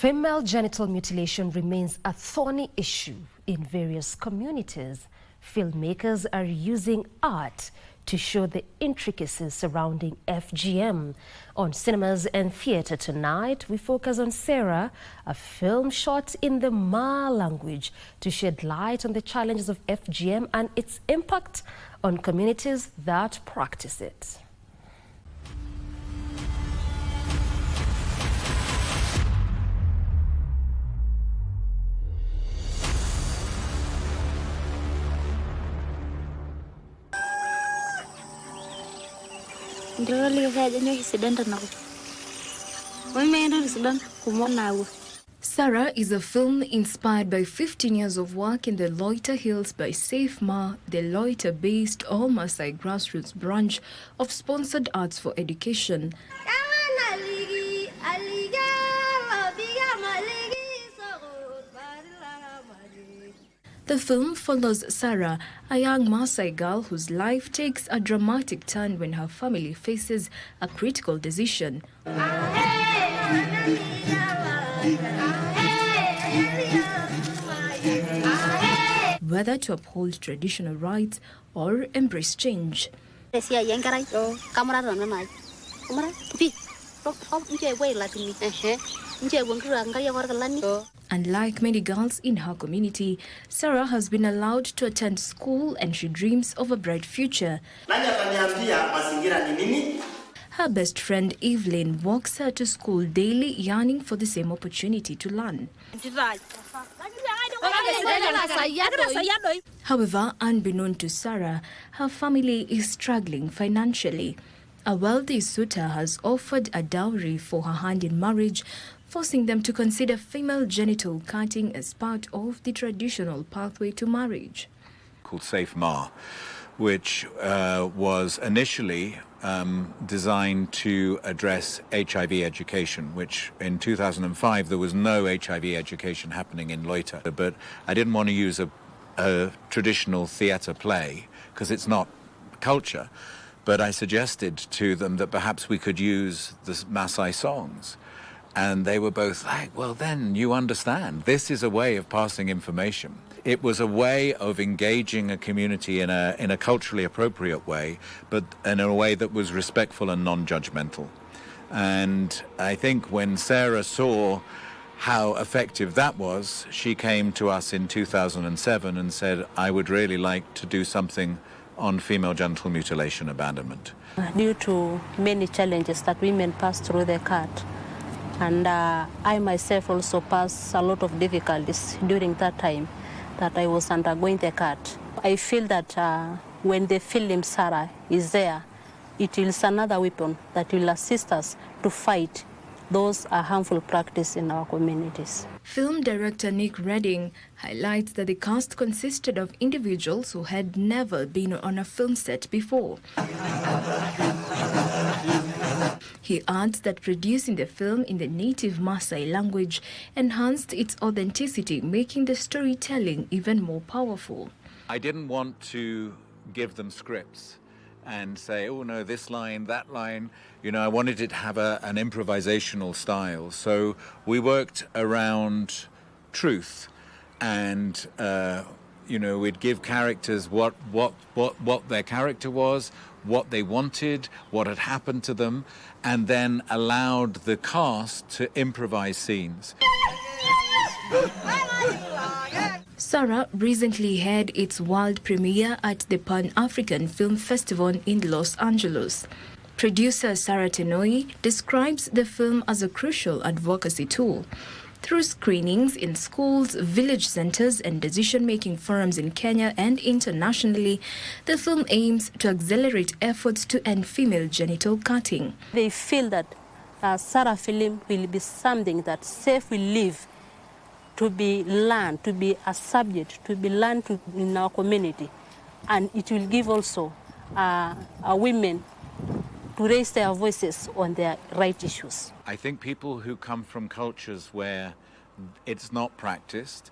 Female genital mutilation remains a thorny issue in various communities. Filmmakers are using art to show the intricacies surrounding FGM. On cinemas and theatre tonight, we focus on Sarah, a film shot in the Ma language to shed light on the challenges of FGM and its impact on communities that practice it. Sarah is a film inspired by 15 years of work in the Loiter Hills by Safe Ma, the Loiter-based All Maasai grassroots branch of Sponsored Arts for Education. The film follows Sarah, a young Maasai girl whose life takes a dramatic turn when her family faces a critical decision. Whether to uphold traditional rights or embrace change. Unlike many girls in her community, Sarah has been allowed to attend school and she dreams of a bright future. Her best friend Evelyn walks her to school daily, yearning for the same opportunity to learn. However, unbeknown to Sarah, her family is struggling financially. A wealthy suitor has offered a dowry for her hand in marriage, forcing them to consider female genital cutting as part of the traditional pathway to marriage. Called Safe Ma, which was initially designed to address HIV education, which in 2005 there was no HIV education happening in Loiter. But I didn't want to use a traditional theatre play because it's not culture. But I suggested to them that perhaps we could use the Maasai songs. And they were both like, well, then you understand. This is a way of passing information. It was a way of engaging a community in a culturally appropriate way, but in a way that was respectful and non-judgmental. And I think when Sarah saw how effective that was, she came to us in 2007 and said, I would really like to do something on female genital mutilation abandonment. Due to many challenges that women pass through their cut, and I myself also passed a lot of difficulties during that time that I was undergoing the cut. I feel that when the film Sarah is there, it is another weapon that will assist us to fight those harmful practices in our communities. Film director Nick Redding highlights that the cast consisted of individuals who had never been on a film set before. He adds that producing the film in the native Maasai language enhanced its authenticity, making the storytelling even more powerful. I didn't want to give them scripts and say, oh no, this line, that line. You know, I wanted it to have an improvisational style. So we worked around truth and, you know, we'd give characters what their character was, what they wanted, what had happened to them, and then allowed the cast to improvise scenes. Sarah recently had its world premiere at the Pan-African Film Festival in Los Angeles. Producer Sarah Tenoi describes the film as a crucial advocacy tool. Through screenings in schools, village centers, and decision-making forums in Kenya and internationally, the film aims to accelerate efforts to end female genital cutting. They feel that Sarah film will be something that Safe will live to be learned, to be a subject, to be learned in our community. And it will give also women to raise their voices on their right issues. I think people who come from cultures where it's not practiced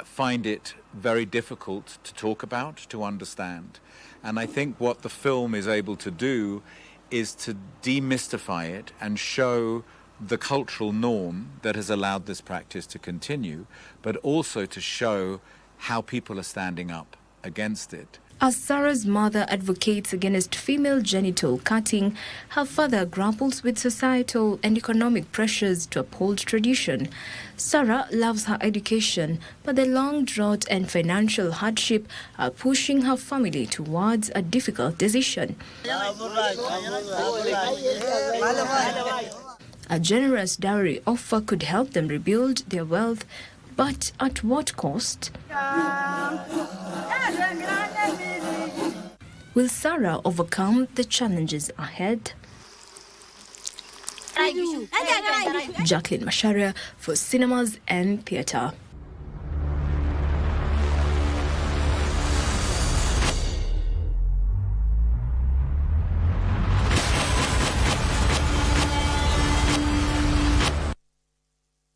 find it very difficult to talk about, to understand. And I think what the film is able to do is to demystify it and show the cultural norm that has allowed this practice to continue, but also to show how people are standing up against it. As Sarah's mother advocates against female genital cutting, her father grapples with societal and economic pressures to uphold tradition. Sarah loves her education, but the long drought and financial hardship are pushing her family towards a difficult decision. A generous dowry offer could help them rebuild their wealth, but at what cost? Will Sarah overcome the challenges ahead? Jacqueline Masharia for Cinemas and Theatre.